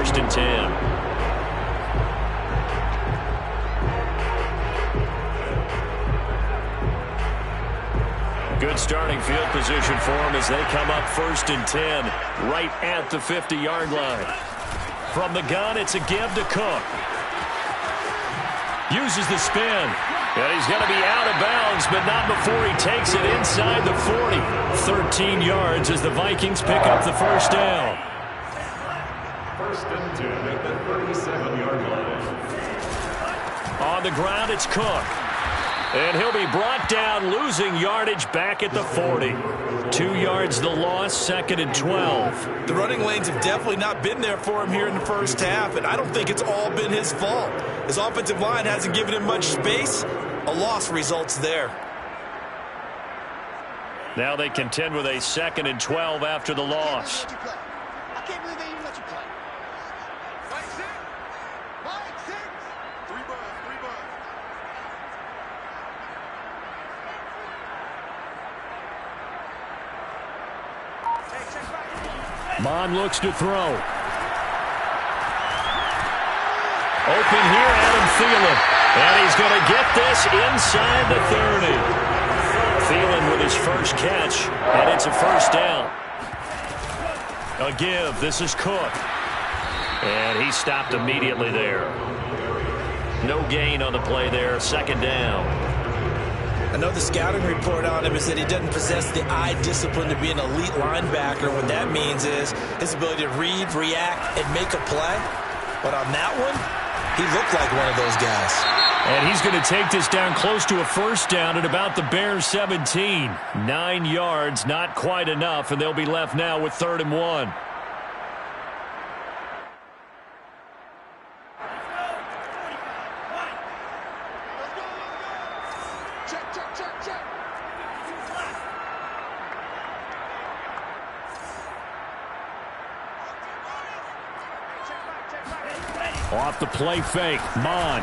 first and 10. Good starting field position for them as they come up first and 10 right at the 50-yard line. From the gun, it's a give to Cook. Uses the spin. And he's going to be out of bounds, but not before he takes it inside the 40. 13 yards as the Vikings pick up the first down. First and 10 at the 37-yard line. On the ground, it's Cook. And he'll be brought down, losing yardage back at the 40. 2 yards the loss, second and 12. The running lanes have definitely not been there for him here in the first half, and I don't think it's all been his fault. His offensive line hasn't given him much space. A loss results there. Now they contend with a second and 12 after the loss. I can't believe they even let you play. Mike six. Mike six. Three bucks. Mon looks to throw. Open here, Adam Thielen. And he's going to get this inside the 30. Thielen with his first catch, and it's a first down. A give. This is Cook. And he stopped immediately there. No gain on the play there. Second down. I know the scouting report on him is that he doesn't possess the eye discipline to be an elite linebacker. What that means is his ability to read, react, and make a play. But on that one, he looked like one of those guys. And he's going to take this down close to a first down at about the Bears' 17. 9 yards, not quite enough, and they'll be left now with 3rd and 1. Off the play fake, Mon.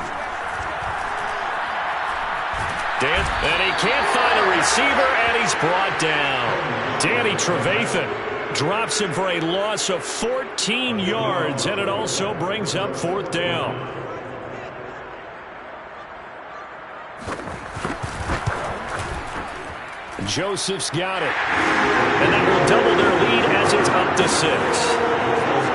And he can't find a receiver, and he's brought down. Danny Trevathan drops him for a loss of 14 yards, and it also brings up 4th down. Joseph's got it. And that will double their lead as it's up to 6.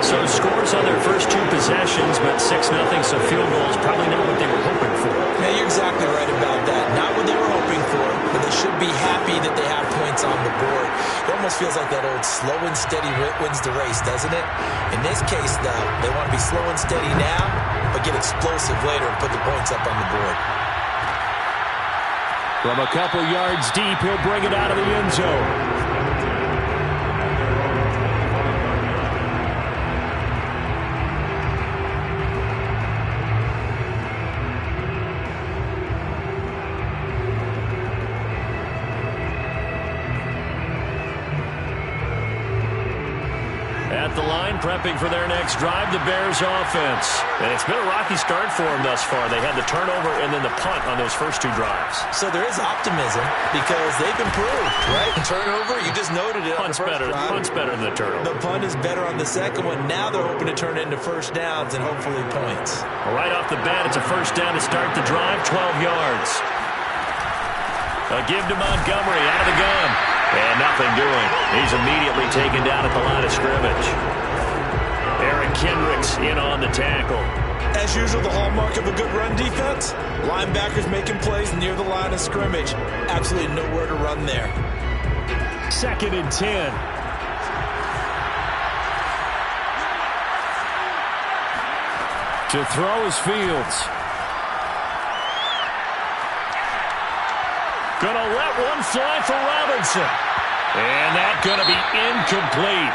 So scores on their first 2 possessions, but 6-0, so field goals probably not what they were hoping for. Yeah, you're exactly right about that. Not what they were hoping for, but they should be happy that they have points on the board. It almost feels like that old slow and steady wins the race, doesn't it? In this case, though, they want to be slow and steady now, but get explosive later and put the points up on the board. From a couple yards deep, he'll bring it out of the end zone. At the line, prepping for their next drive, the Bears offense. And it's been a rocky start for them thus far. They had the turnover and then the punt on those first 2 drives. So there is optimism because they've improved, right? Turnover, you just noted it. Punt's better than the turnover. The punt is better on the second one. Now they're hoping to turn it into first downs and hopefully points. Right off the bat, it's a first down to start the drive, 12 yards. A give to Montgomery out of the gun. And nothing doing. He's immediately taken down at the line of scrimmage. Eric Kendricks in on the tackle. As usual, the hallmark of a good run defense, linebackers making plays near the line of scrimmage. Absolutely nowhere to run there. 2nd and 10. To throw is Fields. Gonna let one fly for Robinson. And that's gonna be incomplete.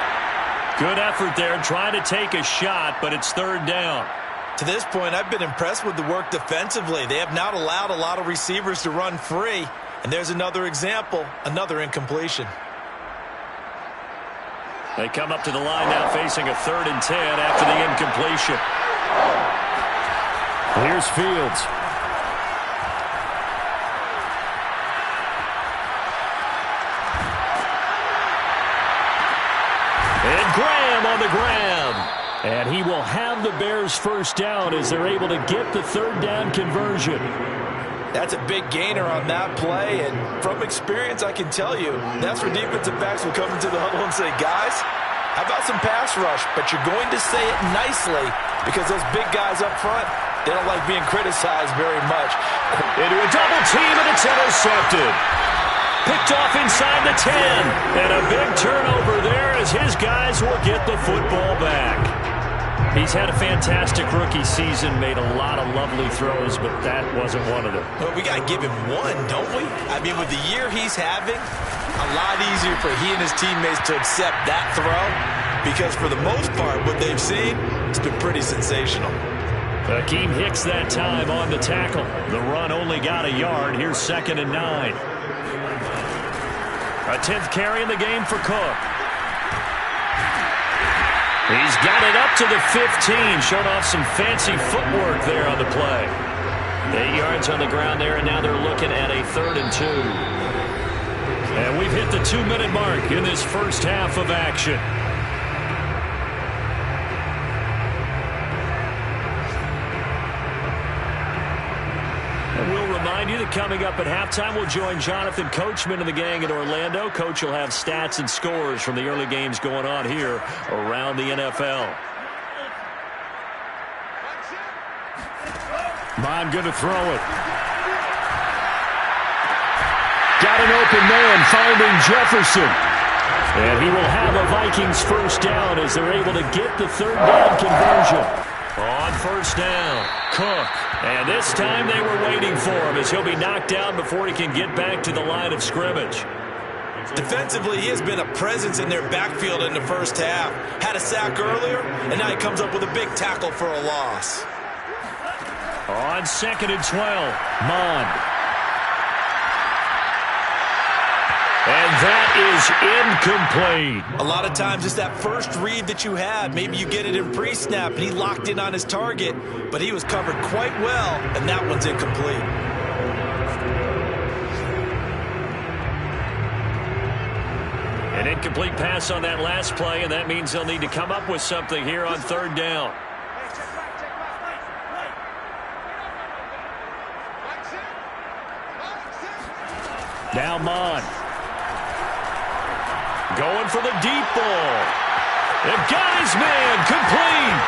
Good effort there, trying to take a shot, but it's 3rd down. To this point, I've been impressed with the work defensively. They have not allowed a lot of receivers to run free. And there's another example, another incompletion. They come up to the line now facing a 3rd and 10 after the incompletion. Here's Fields. And Graham on the ground. And he will have the Bears first down as they're able to get the third down conversion. That's a big gainer on that play, and from experience, I can tell you, that's where defensive backs will come into the huddle and say, guys, how about some pass rush? But you're going to say it nicely because those big guys up front, they don't like being criticized very much. Into a double team, and it's intercepted. Picked off inside the 10. And a big turnover there as his guys will get the football back. He's had a fantastic rookie season, made a lot of lovely throws, but that wasn't one of them. Well, we got to give him one, don't we? I mean, with the year he's having, a lot easier for he and his teammates to accept that throw because for the most part, what they've seen, it's been pretty sensational. Akeem Hicks that time on the tackle. The run only got a yard. Here's 2nd and 9. A 10th carry in the game for Cook. He's got it up to the 15. Showed off some fancy footwork there on the play. 8 yards on the ground there, and now they're looking at a 3rd and 2. And we've hit the 2-minute mark in this first half of action. And we'll remind you that coming up at halftime, we'll join Jonathan Coachman and the gang in Orlando. Coach will have stats and scores from the early games going on here around the NFL. Mon going to throw it. Got an open man, finding Jefferson. And he will have a Vikings first down as they're able to get the third down conversion. On first down, Cook. And this time they were waiting for him as he'll be knocked down before he can get back to the line of scrimmage. Defensively, he has been a presence in their backfield in the first half. Had a sack earlier, and now he comes up with a big tackle for a loss. On 2nd and 12, Mon. And that is incomplete. A lot of times it's that first read that you have. Maybe you get it in pre-snap, and he locked in on his target, but he was covered quite well, and that one's incomplete. An incomplete pass on that last play, and that means they'll need to come up with something here on 3rd down. Now Mon. Going for the deep ball. And got his man complete.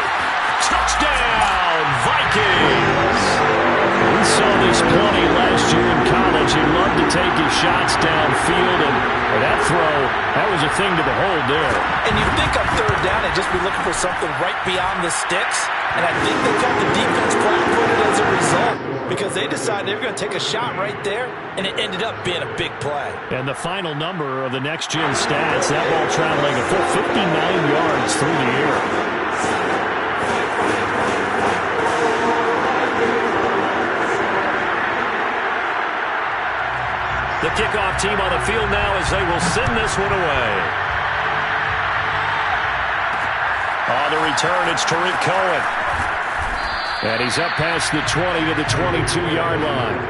Touchdown, Vikings. We saw this plenty last year in college. He loved to take his shots downfield, and that throw, that was a thing to behold there. And you think on 3rd down, they'd just be looking for something right beyond the sticks. And I think they caught the defense flat-footed as a result because they decided they were going to take a shot right there, and it ended up being a big play. And the final number of the next-gen stats, that ball traveling a full 59 yards through the air. The kickoff team on the field now as they will send this one away. On the return, it's Tariq Cohen. And he's up past the 20 to the 22-yard line.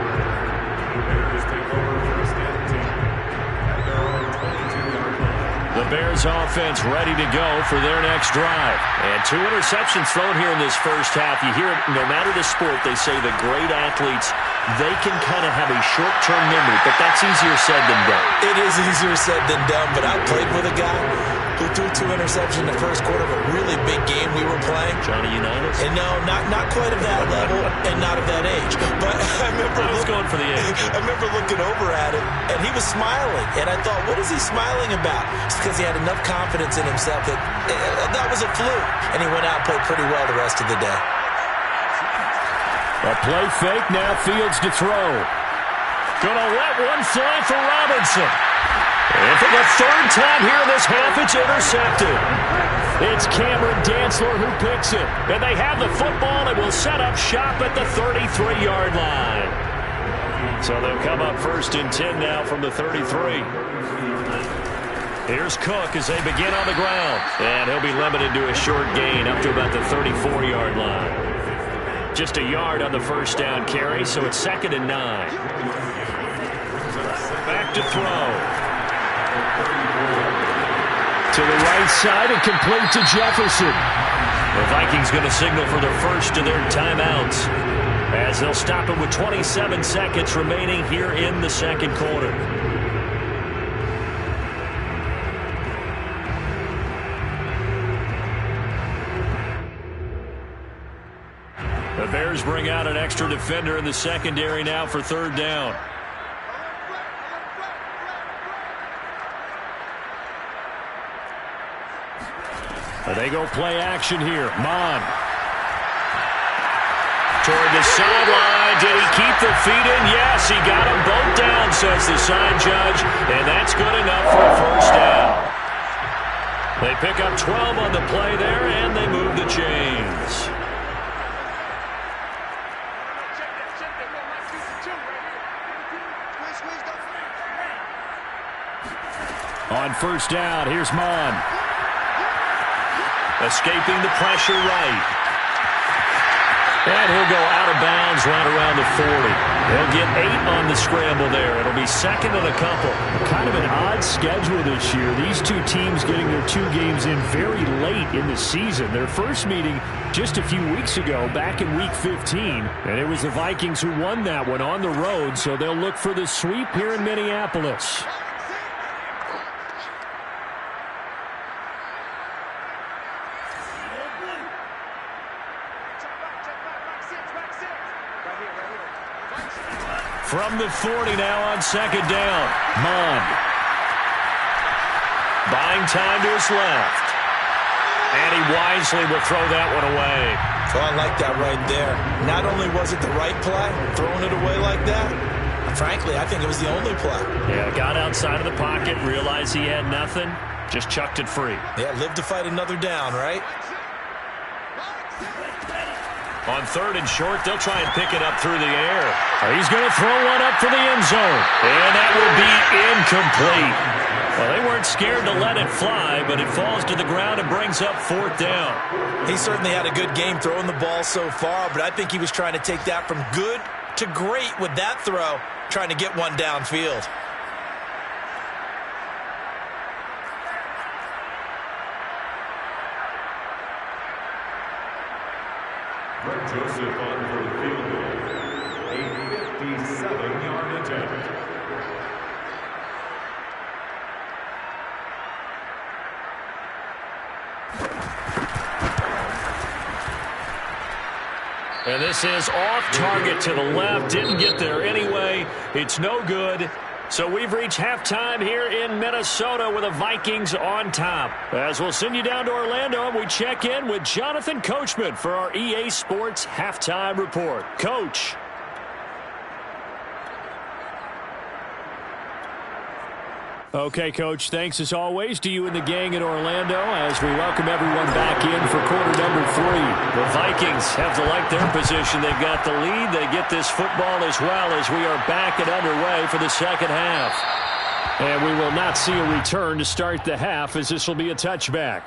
The Bears offense ready to go for their next drive. And 2 interceptions thrown here in this first half. You hear it, no matter the sport, they say the great athletes, they can kind of have a short-term memory, but that's easier said than done. It is easier said than done, but I played with a guy who threw 2 interceptions in the first quarter of a really big game we were playing. Johnny Unitas? And no, not quite of that level and not of that age. But I was going for the age. I remember looking over at him, and he was smiling. And I thought, what is he smiling about? It's because he had enough confidence in himself that that was a fluke. And he went out and played pretty well the rest of the day. A play fake, now Fields to throw. Gonna let one fly for Robinson. And for the 3rd time here in this half, it's intercepted. It's Cameron Dantzler who picks it. And they have the football and will set up shop at the 33-yard line. So they'll come up 1st and 10 now from the 33. Here's Cook as they begin on the ground. And he'll be limited to a short gain up to about the 34-yard line. Just a yard on the first down carry, so it's 2nd and 9. Back to throw. To the right side and complete to Jefferson. The Vikings going to signal for their first of their timeouts as they'll stop it with 27 seconds remaining here in the second quarter. The Bears bring out an extra defender in the secondary now for third down. They go play action here. Mon. Toward the sideline. Did he keep the feet in? Yes, he got them both down, says the side judge. And that's good enough for a first down. They pick up 12 on the play there, and they move the chains. On first down, here's Mon. Escaping the pressure right. And he'll go out of bounds right around the 40. He'll get 8 on the scramble there. It'll be second and a couple. Kind of an odd schedule this year. These two teams getting their 2 games in very late in the season. Their first meeting just a few weeks ago, back in Week 15. And it was the Vikings who won that one on the road, so they'll look for the sweep here in Minneapolis. From the 40 now on second down. Mon. Buying time to his left. And he wisely will throw that one away. So I like that right there. Not only was it the right play, throwing it away like that, frankly, I think it was the only play. Yeah, got outside of the pocket, realized he had nothing, just chucked it free. Yeah, live to fight another down, right? On third and short, they'll try and pick it up through the air. He's going to throw one up for the end zone. And that will be incomplete. Well, they weren't scared to let it fly, but it falls to the ground and brings up fourth down. He certainly had a good game throwing the ball so far, but I think he was trying to take that from good to great with that throw, trying to get one downfield. Joseph on for the field goal. A 57-yard attempt. And this is off target to the left. Didn't get there anyway. It's no good. So we've reached halftime here in Minnesota with the Vikings on top. As we'll send you down to Orlando, and we check in with Jonathan Coachman for our EA Sports Halftime Report. Coach. Okay, Coach, thanks as always to you and the gang in Orlando as we welcome everyone back in for quarter number 3. The Vikings have to like their position. They've got the lead. They get this football as well as we are back and underway for the second half. And we will not see a return to start the half as this will be a touchback.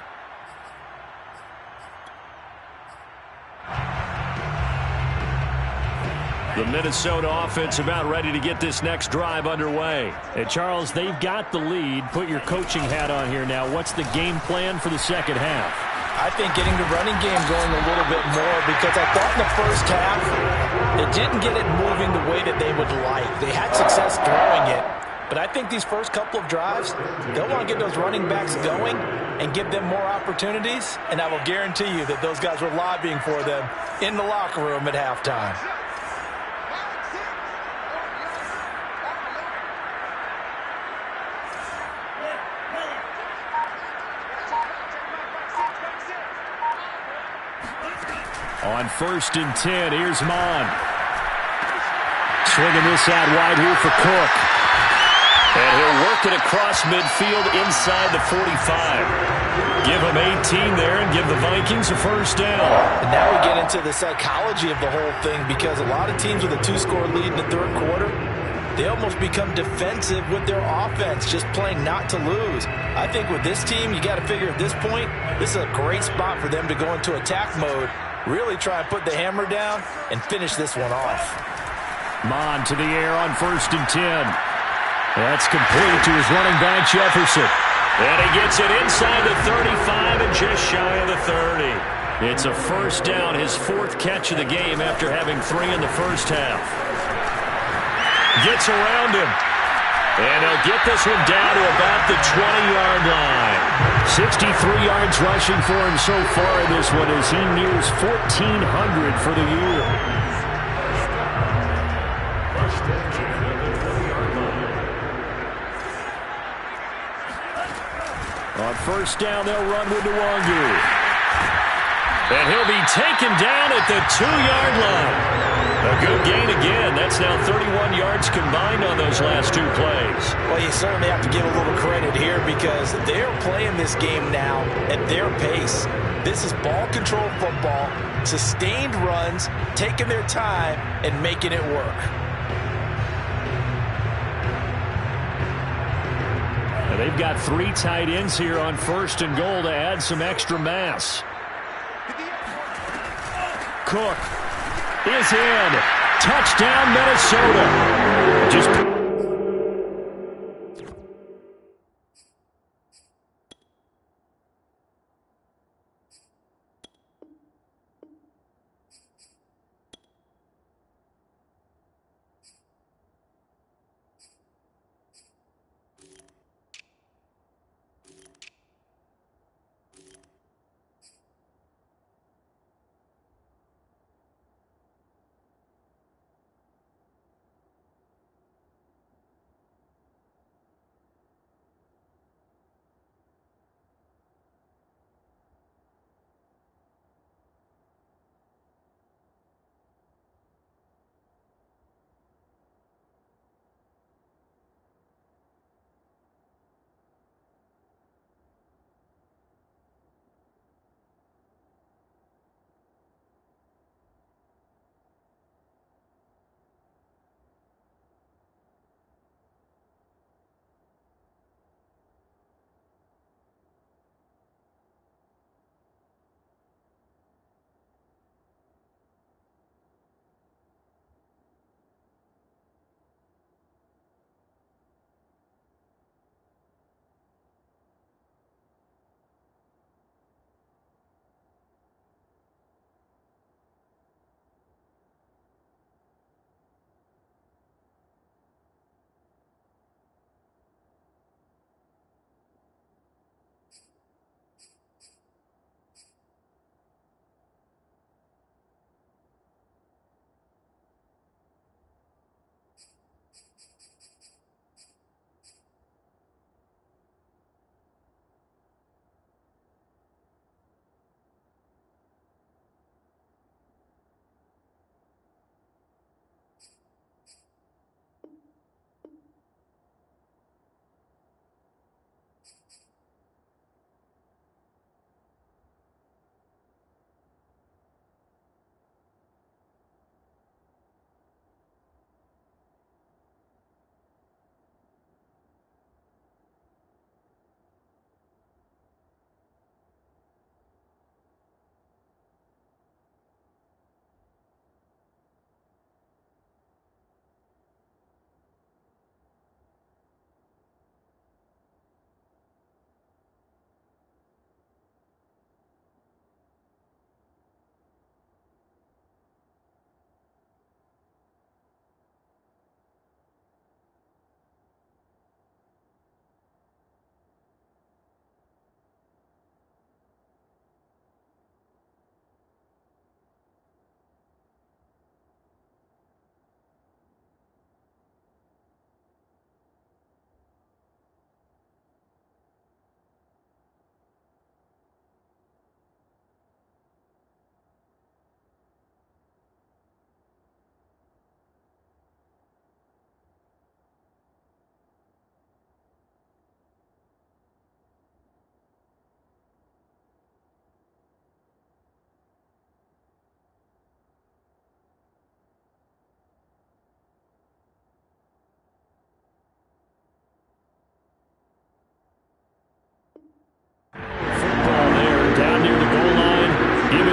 The Minnesota offense about ready to get this next drive underway. And Charles, they've got the lead. Put your coaching hat on here now. What's the game plan for the second half? I think getting the running game going a little bit more because I thought in the first half it didn't get it moving the way that they would like. They had success throwing it, but I think these first couple of drives, they'll want to get those running backs going and give them more opportunities, and I will guarantee you that those guys were lobbying for them in the locker room at halftime. On first and 10, here's Mon. Swinging this out wide here for Cook. And he'll work it across midfield inside the 45. Give him 18 there and give the Vikings a first down. And now we get into the psychology of the whole thing because a lot of teams with a 2-score lead in the third quarter, they almost become defensive with their offense, just playing not to lose. I think with this team, you got to figure at this point, this is a great spot for them to go into attack mode, really try and put the hammer down and finish this one off. Mon to the air on first and 10. That's complete to his running back, Jefferson. And he gets it inside the 35 and just shy of the 30. It's a first down, his 4th catch of the game after having 3 in the first half. Gets around him. And he'll get this one down to about the 20-yard line. 63 yards rushing for him so far in this one as he nears 1,400 for the year. First and 10 at the 20-yard line. On first down, they'll run with Nwangu. And he'll be taken down at the 2-yard line. A good gain again. That's now 31 yards combined on those last 2 plays. Well, you certainly have to give a little credit here because they're playing this game now at their pace. This is ball control football, sustained runs, taking their time, and making it work. Now they've got 3 tight ends here on first and goal to add some extra mass. Cook is in. Touchdown, Minnesota. Just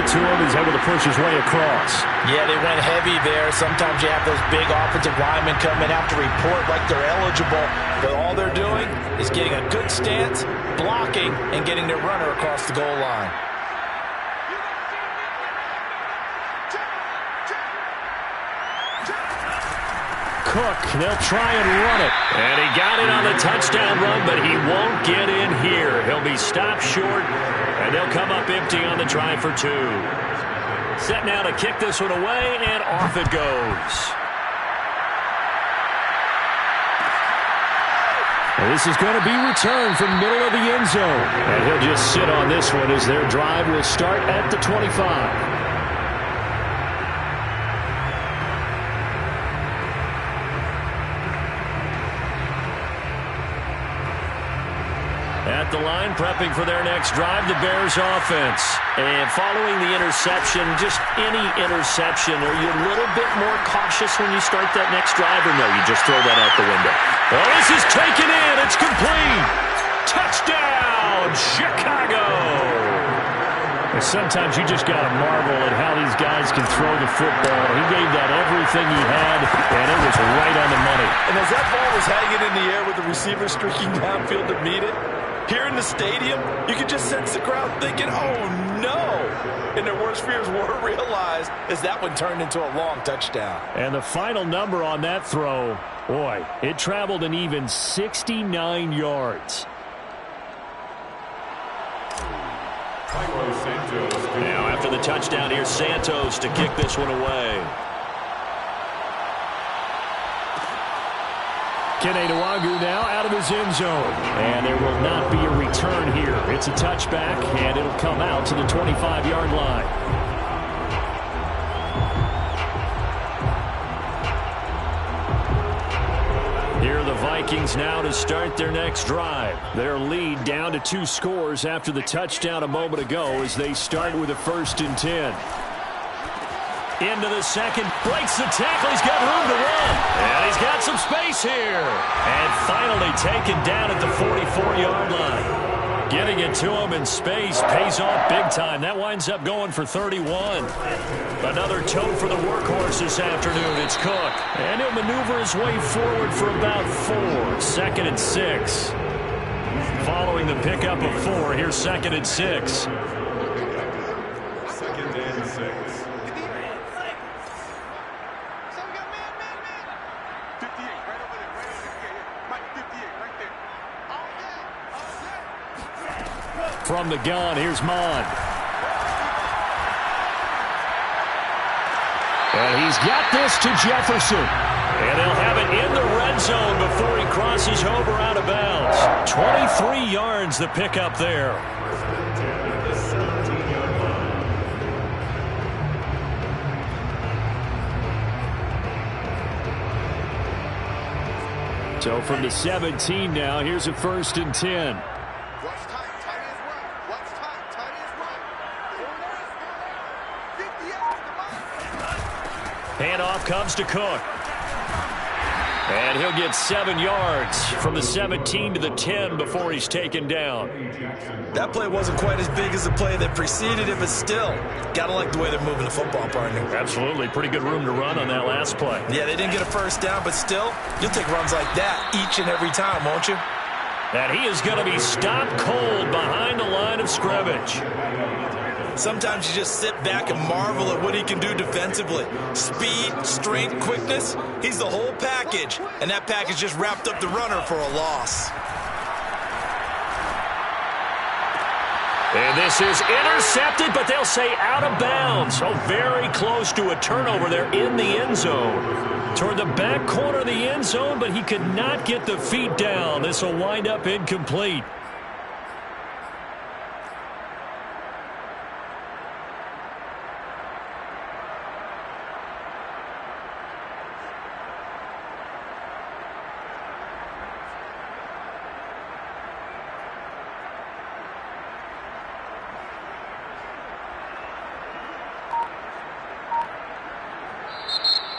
to him. He's able to push his way across. Yeah, they went heavy there. Sometimes you have those big offensive linemen come in, have to report like they're eligible, but all they're doing is getting a good stance, blocking, and getting their runner across the goal line. Cook, they'll try and run it. And he got it on the touchdown run, but he won't get in here. He'll be stopped short, and they'll come up empty on the try for 2. Set now to kick this one away, and off it goes. Well, this is going to be returned from the middle of the end zone. And he'll just sit on this one as their drive will start at the 25. At the line, prepping for their next drive, the Bears offense. And following the interception, just any interception, are you a little bit more cautious when you start that next drive, or no, you just throw that out the window? Well, this is taken in. It's complete. Touchdown, Chicago. And sometimes you just got to marvel at how these guys can throw the football. He gave that everything he had, and it was right on the money. And as that ball was hanging in the air with the receiver streaking downfield to meet it, here in the stadium, you could just sense the crowd thinking, oh, no. And their worst fears were realized as that one turned into a long touchdown. And the final number on that throw, boy, it traveled an even 69 yards. Now after the touchdown, here's Santos to kick this one away. Keneduagu now out of his end zone. And there will not be a return here. It's a touchback, and it'll come out to the 25-yard line. Here are the Vikings now to start their next drive. Their lead down to 2 scores after the touchdown a moment ago as they start with a 1st and 10. Into the second, breaks the tackle, he's got room to run, and he's got some space here. And finally taken down at the 44-yard line. Getting it to him in space pays off big time. That winds up going for 31. Another tote for the workhorse this afternoon. It's Cook, and he'll maneuver his way forward for about 4. 2nd and 6. Following the pickup of 4, here's 2nd and 6. 2nd and 6. From the gun, here's Mon. And he's got this to Jefferson. And he'll have it in the red zone before he crosses over out of bounds. 23 yards the pickup there. So from the 17 now, here's a 1st and 10. Handoff comes to Cook. And he'll get 7 yards from the 17 to the 10 before he's taken down. That play wasn't quite as big as the play that preceded it, but still, gotta like the way they're moving the football, partner. Absolutely. Pretty good room to run on that last play. Yeah, they didn't get a 1st down, but still, you'll take runs like that each and every time, won't you? And he is going to be stopped cold behind the line of scrimmage. Sometimes you just sit back and marvel at what he can do defensively. Speed, strength, quickness, he's the whole package. And that package just wrapped up the runner for a loss. And this is intercepted, but they'll say out of bounds. So very close to a turnover there in the end zone. Toward the back corner of the end zone, but he could not get the feet down. This will wind up incomplete.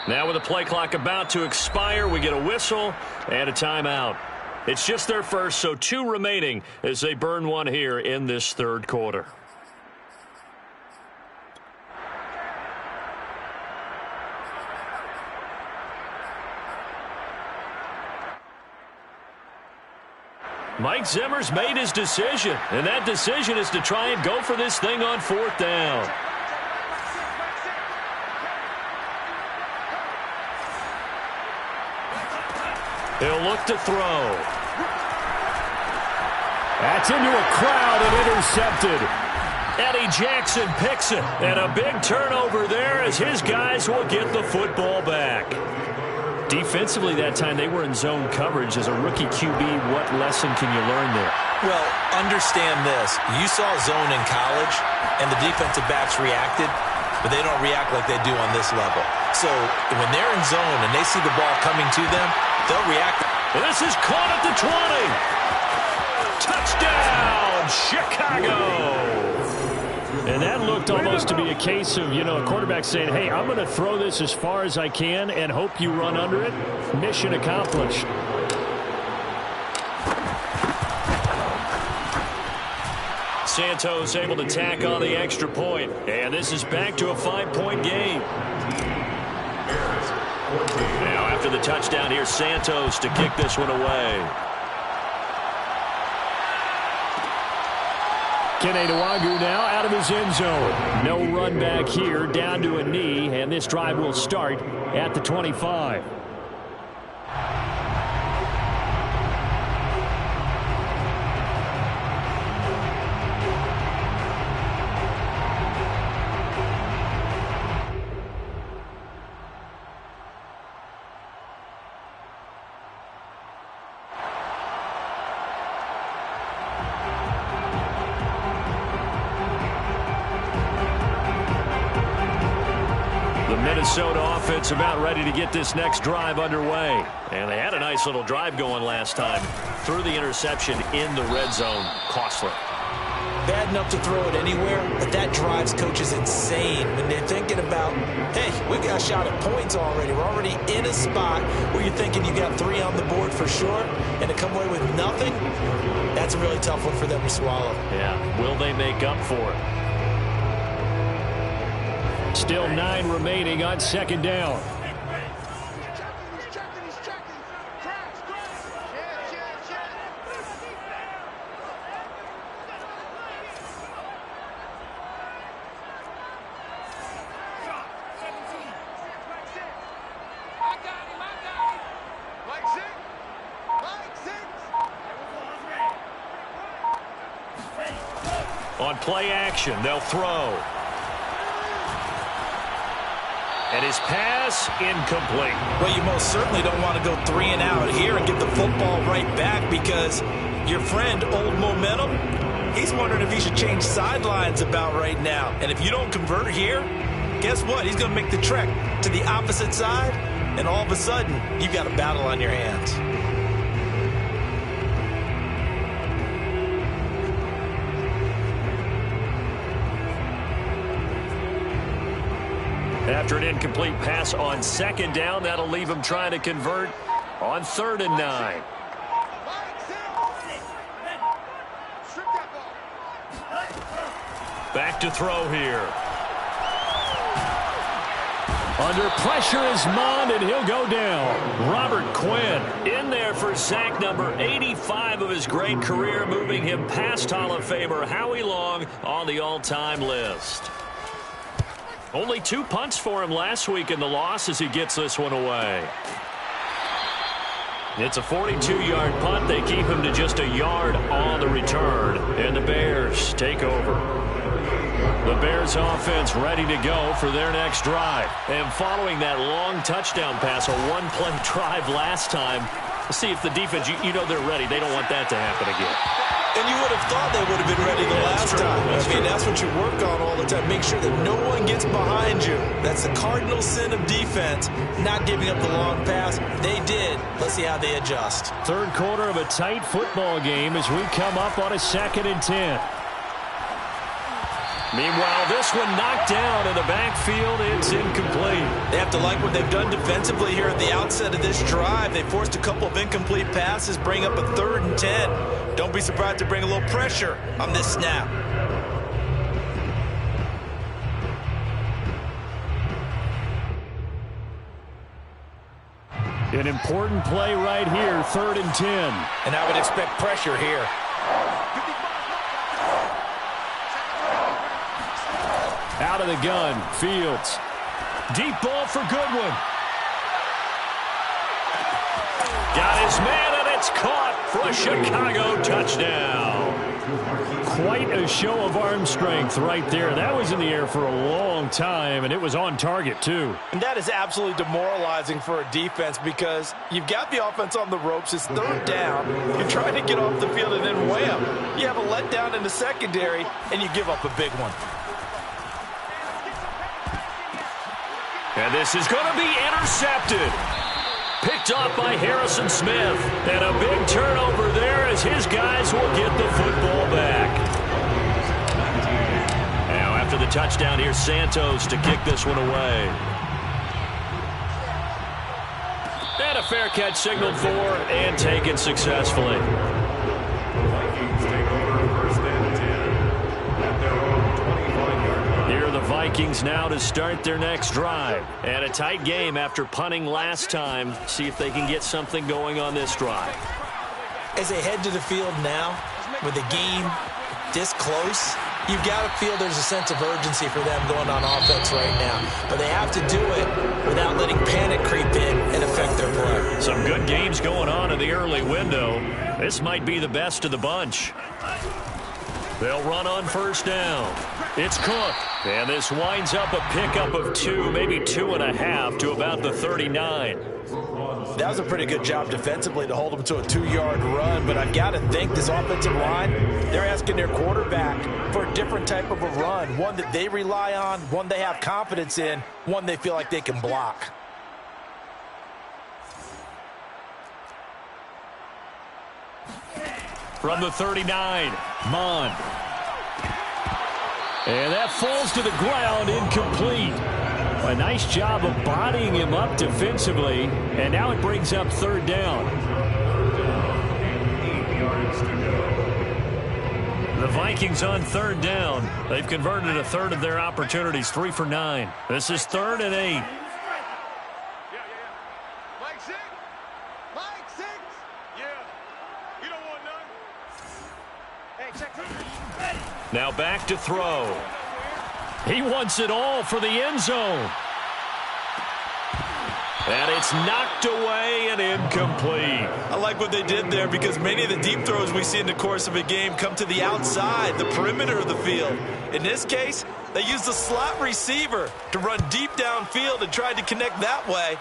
Now with the play clock about to expire, we get a whistle and a timeout. It's just their first, so 2 remaining as they burn one here in this 3rd quarter. Mike Zimmer's made his decision, and that decision is to try and go for this thing on 4th down. He'll look to throw. That's into a crowd and intercepted. Eddie Jackson picks it. And a big turnover there as his guys will get the football back. Defensively that time, they were in zone coverage. As a rookie QB, what lesson can you learn there? Well, understand this. You saw zone in college, and the defensive backs reacted, but they don't react like they do on this level. So when they're in zone and they see the ball coming to them, they'll react. This is caught at the 20. Touchdown, Chicago! And that looked almost to be a case of, a quarterback saying, hey, I'm going to throw this as far as I can and hope you run under it. Mission accomplished. Santos able to tack on the extra point. And this is back to a 5-point game. Now after the touchdown, here's Santos to kick this one away. Kene Nwangwu now out of his end zone. No run back here, down to a knee, and this drive will start at the 25. Minnesota offense about ready to get this next drive underway. And they had a nice little drive going last time. Threw the interception in the red zone. Costly. Bad enough to throw it anywhere, but that drives coaches insane when they're thinking about, hey, we got a shot at points already. We're already in a spot where you're thinking you got 3 on the board for sure, and to come away with nothing, that's a really tough one for them to swallow. Yeah, will they make up for it? Still 9 remaining on second down. On play action, they'll throw. And his pass incomplete. Well, you most certainly don't want to go 3 and out here and get the football right back, because your friend, Old Momentum, he's wondering if he should change sidelines about right now. And if you don't convert here, guess what? He's going to make the trek to the opposite side, and all of a sudden, you've got a battle on your hands. After an incomplete pass on second down, that'll leave him trying to convert on 3rd and 9. Back to throw here. Under pressure is Mond, and he'll go down. Robert Quinn in there for sack number 85 of his great career, moving him past Hall of Famer Howie Long on the all-time list. Only 2 punts for him last week in the loss as he gets this one away. It's a 42-yard punt. They keep him to just a yard on the return. And the Bears take over. The Bears offense ready to go for their next drive. And following that long touchdown pass, a one-play drive last time, let's see if the defense, you know they're ready. They don't want that to happen again. And you would have thought they would have been ready the last time. That's what you work on all the time. Make sure that no one gets behind you. That's the cardinal sin of defense, not giving up the long pass. They did. Let's see how they adjust. Third quarter of a tight football game as we come up on a 2nd and 10. Meanwhile, this one knocked down in the backfield. It's incomplete. They have to like what they've done defensively here at the outset of this drive. They forced a couple of incomplete passes, bring up a 3rd and 10. Don't be surprised to bring a little pressure on this snap. An important play right here, 3rd and 10. And I would expect pressure here. Out of the gun, Fields. Deep ball for Goodwin. got his man, and it's caught for a Chicago touchdown. Quite a show of arm strength right there. That was in the air for a long time, and it was on target, too. And that is absolutely demoralizing for a defense because you've got the offense on the ropes. It's third down. You're trying to get off the field, and then wham, you have a letdown in the secondary, and you give up a big one. And this is going to be intercepted. Picked off by Harrison Smith. And a big turnover there as his guys will get the football back. Now after the touchdown, here's Santos to kick this one away. And a fair catch signaled for and taken successfully. Vikings take over first and 10 at their own 25-yard line. Here are the Vikings now to start their next drive. And a tight game after punting last time. See if they can get something going on this drive. As they head to the field now, with the game this close, you've got to feel there's a sense of urgency for them going on offense right now. But they have to do it without letting panic creep in and affect their play. Some good games going on in the early window. This might be the best of the bunch. They'll run on first down. It's Cook. And this winds up a pickup of 2, maybe 2.5 to about the 39. That was a pretty good job defensively to hold them to a 2-yard run, but I've got to think this offensive line, they're asking their quarterback for a different type of a run, one that they rely on, one they have confidence in, one they feel like they can block. From the 39, Mond. And that falls to the ground, incomplete. A nice job of bodying him up defensively, and now it brings up third down. 8 yards to go. The Vikings on third down. They've converted a third of their opportunities, 3 for 9. This is 3rd and 8. Mike 6. Mike 6. Yeah. You don't want none. Hey, check. Now back to throw. He wants it all for the end zone. And it's knocked away and incomplete. I like what they did there because many of the deep throws we see in the course of a game come to the outside, the perimeter of the field. In this case, they used the slot receiver to run deep downfield and tried to connect that way.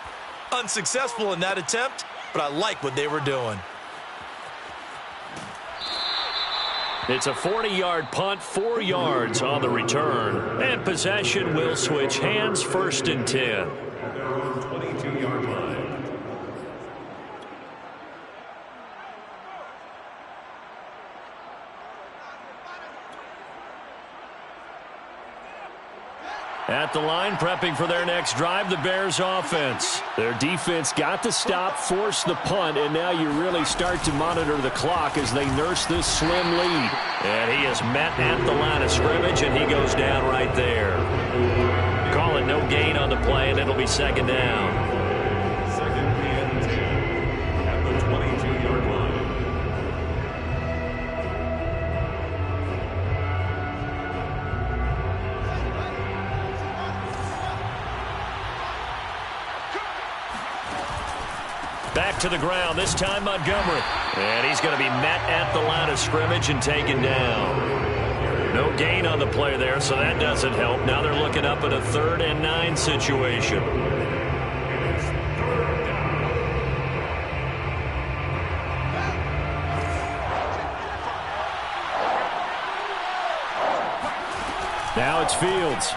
Unsuccessful in that attempt, but I like what they were doing. It's a 40-yard punt, 4 yards on the return. And possession will switch hands, 1st and 10. At their own 22-yard line. At the line, prepping for their next drive, the Bears offense. Their defense got the stop, forced the punt, and now you really start to monitor the clock as they nurse this slim lead. And he is met at the line of scrimmage, and he goes down right there. Call it no gain on the play, and it'll be 2nd down. 2nd and 10 at the 22-yard line. Back to the ground, this time Montgomery. And he's going to be met at the line of scrimmage and taken down. No gain on the play there, so that doesn't help. Now they're looking up at a 3rd and 9 situation. Now it's Fields.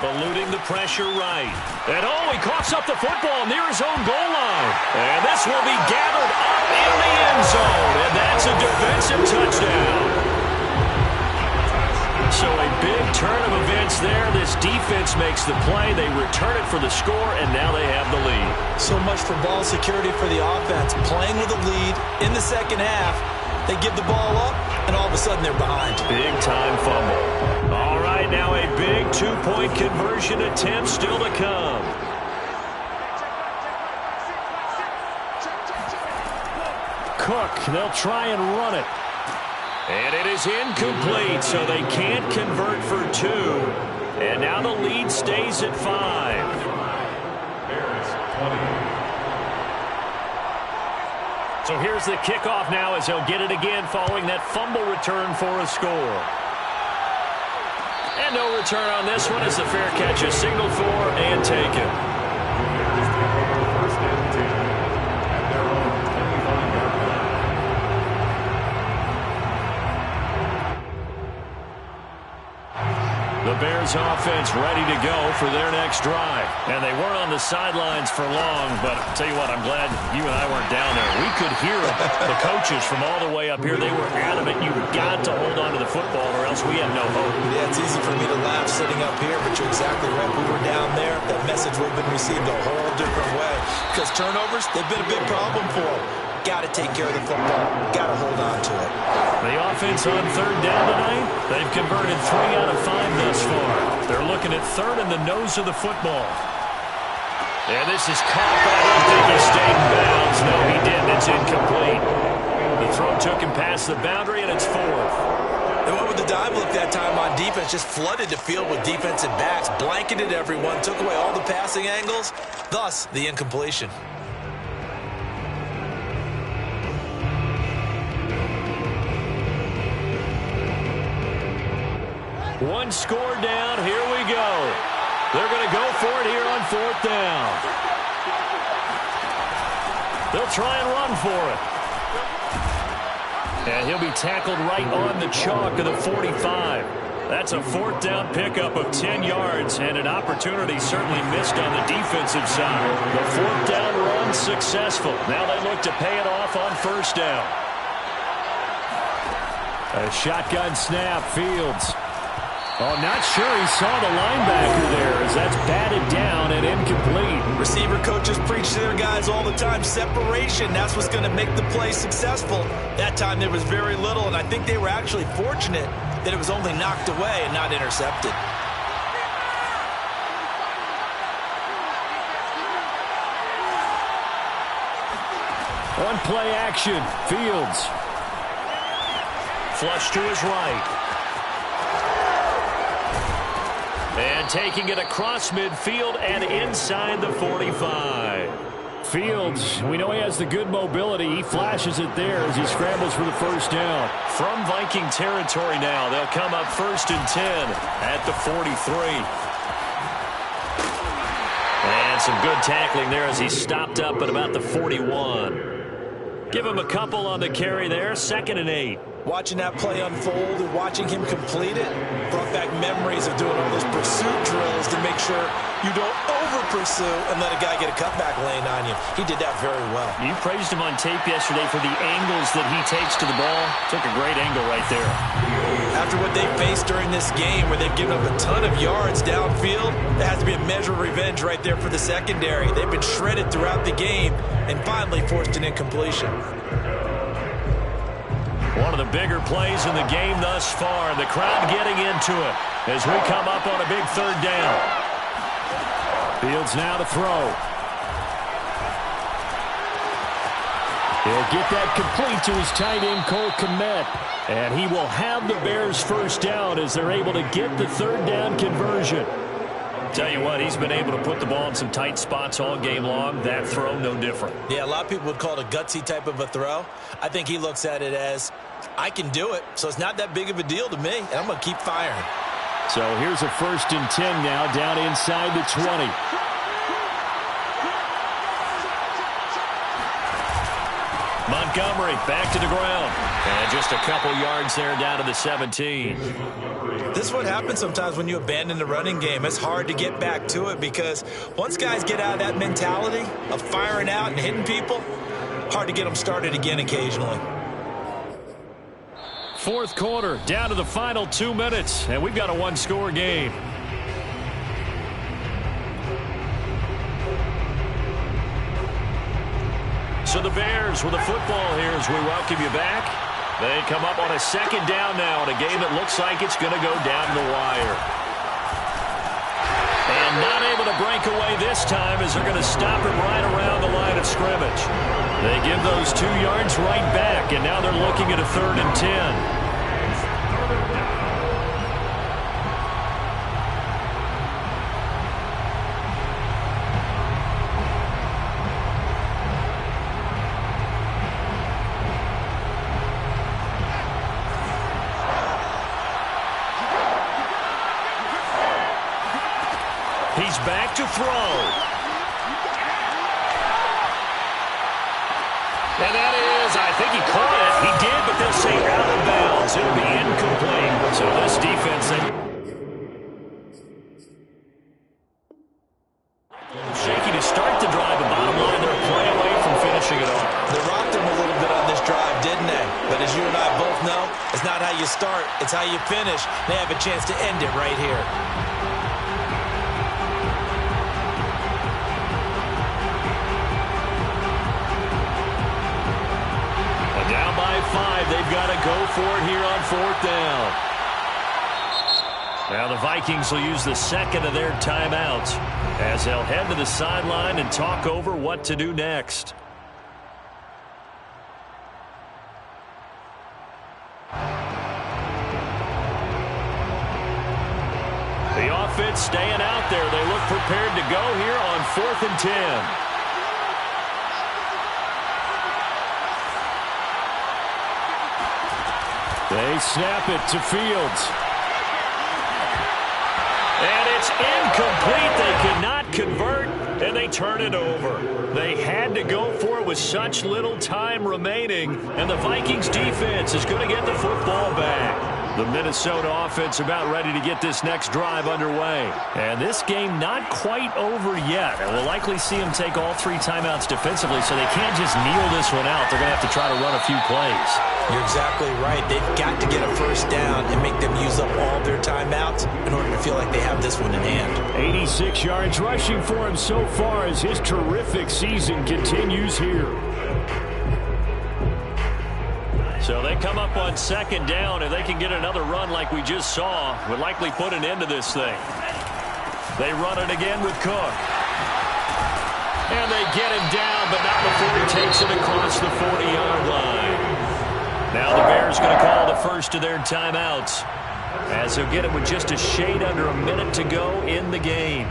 Eluding the pressure right. And he coughs up the football near his own goal line. And this will be gathered up in the end zone. And that's a defensive touchdown. So a big turn of events there. This defense makes the play. They return it for the score, and now they have the lead. So much for ball security for the offense. Playing with a lead in the second half, they give the ball up, and all of a sudden they're behind. Big-time fumble. All right, now a big 2-point conversion attempt still to come. Cook, they'll try and run it. And it is incomplete, so they can't convert for 2. And now the lead stays at 5. Bears So here's the kickoff now as he'll get it again following that fumble return for a score. And no return on this one as the fair catch is signaled for and taken. First and 10 at their own 25-yard line. The Bears offense ready to go for their next drive. And they weren't on the sidelines for long, but I'll tell you what, I'm glad you and I weren't down there. We could hear the coaches from all the way up here. They were adamant you've got to hold on to the football or else we have no hope. Yeah, it's easy for me to laugh sitting up here, but you're exactly right. We were down there. That message would have been received a whole different way. Because turnovers, they've been a big problem for them. Got to take care of the football. Got to hold on to it. The offense on third down tonight, they've converted 3 out of 5 thus far. They're looking at third in the nose of the football. And this is caught, but I don't think he stayed in bounds. No, he didn't. It's incomplete. The throw took him past the boundary, and it's fourth. They went with the dive look that time on defense, just flooded the field with defensive backs, blanketed everyone, took away all the passing angles, thus the incompletion. One score down. Here we go. They're going to go for it here on fourth down. They'll try and run for it. And he'll be tackled right on the chalk of the 45. That's a fourth down pickup of 10 yards and an opportunity certainly missed on the defensive side. The fourth down run successful. Now they look to pay it off on first down. A shotgun snap, Fields. Oh, not sure he saw the linebacker there as that's batted down and incomplete. Receiver coaches preach to their guys all the time. Separation, that's what's going to make the play successful. That time there was very little, and I think they were actually fortunate that it was only knocked away and not intercepted. One play action, Fields. Flush to his right. And taking it across midfield and inside the 45. Fields, we know he has the good mobility. He flashes it there as he scrambles for the first down. From Viking territory now, they'll come up first and 10 at the 43. And some good tackling there as he stopped up at about the 41. Give him a couple on the carry there, 2nd and 8. Watching that play unfold and watching him complete it brought back memories of doing all those pursuit drills to make sure you don't over-pursue and let a guy get a cutback lane on you. He did that very well. You praised him on tape yesterday for the angles that he takes to the ball. Took a great angle right there. After what they faced during this game where they've given up a ton of yards downfield, there has to be a measure of revenge right there for the secondary. They've been shredded throughout the game and finally forced an incompletion. One of the bigger plays in the game thus far, and the crowd getting into it as we come up on a big third down. Fields now to throw. He'll get that complete to his tight end, Cole Kmet. And he will have the Bears first down as they're able to get the third down conversion. Tell you what, he's been able to put the ball in some tight spots all game long. That throw, no different. Yeah, a lot of people would call it a gutsy type of a throw. I think he looks at it as, I can do it, so it's not that big of a deal to me, and I'm going to keep firing. So here's a 1st and 10 now, down inside the 20. Montgomery back to the ground. And just a couple yards there down to the 17. This is what happens sometimes when you abandon the running game. It's hard to get back to it because once guys get out of that mentality of firing out and hitting people, hard to get them started again occasionally. Fourth quarter, down to the final 2 minutes, and we've got a one-score game. So the Bears with the football here as we welcome you back. They come up on a 2nd down now in a game that looks like it's going to go down the wire. And not able to break away this time as they're going to stop it right around the line of scrimmage. They give those 2 yards right back, and now they're looking at a 3rd and 10. He's back to throw. And that is, I think he caught it. He did, but they'll say out of bounds. It'll be incomplete. So this defense, shaky to start the drive, but bottom line, they're a play away from finishing it off. They rocked him a little bit on this drive, didn't they? But as you and I both know, it's not how you start, it's how you finish. They have a chance to end it right here. Down by 5. They've got to go for it here on 4th down. Now the Vikings will use the second of their timeouts as they'll head to the sideline and talk over what to do next. The offense staying out there. They look prepared to go here on 4th and 10. They snap it to Fields. And it's incomplete. They could not convert, and they turn it over. They had to go for it with such little time remaining, and the Vikings defense is going to get the football back. The Minnesota offense about ready to get this next drive underway. And this game not quite over yet. And we'll likely see them take all 3 timeouts defensively, so they can't just kneel this one out. They're going to have to try to run a few plays. You're exactly right. They've got to get a first down and make them use up all their timeouts in order to feel like they have this one in hand. 86 yards rushing for him so far as his terrific season continues here. So they come up on 2nd down. If they can get another run like we just saw, would likely put an end to this thing. They run it again with Cook. And they get him down, but not before he takes it across the 40-yard line. Now the Bears going to call the first of their timeouts, as they'll get it with just a shade under a minute to go in the game.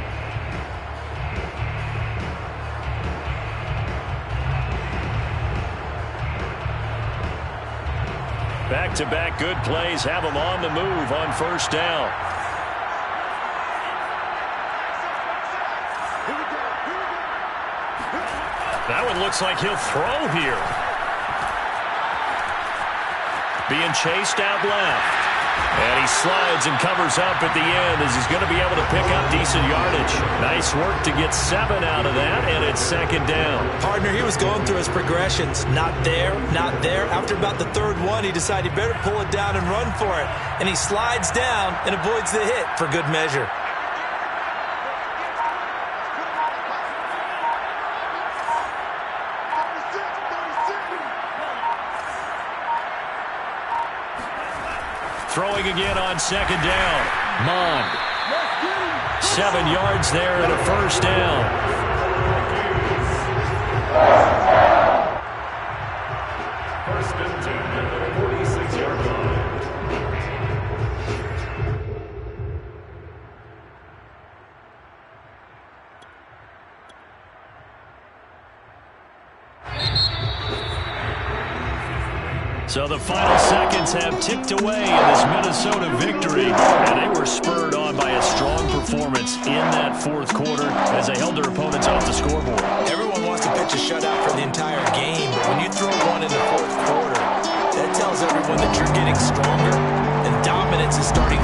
Back-to-back good plays have them on the move on 1st down. That one looks like he'll throw here. Being chased out left. And he slides and covers up at the end as he's going to be able to pick up decent yardage. Nice work to get 7 out of that, and it's 2nd down. Partner, he was going through his progressions. Not there, not there. After about the 3rd one, he decided he better pull it down and run for it. And he slides down and avoids the hit for good measure. Throwing again on 2nd down. Mond. 7 yards there and a 1st down. First and 10 at the 46-yard line. So the final seconds have ticked away in this Minnesota victory, and they were spurred on by a strong performance in that 4th quarter as they held their opponents off the scoreboard. Everyone wants to pitch a shutout for the entire game, but when you throw one in the 4th quarter, that tells everyone that you're getting stronger, and dominance is starting to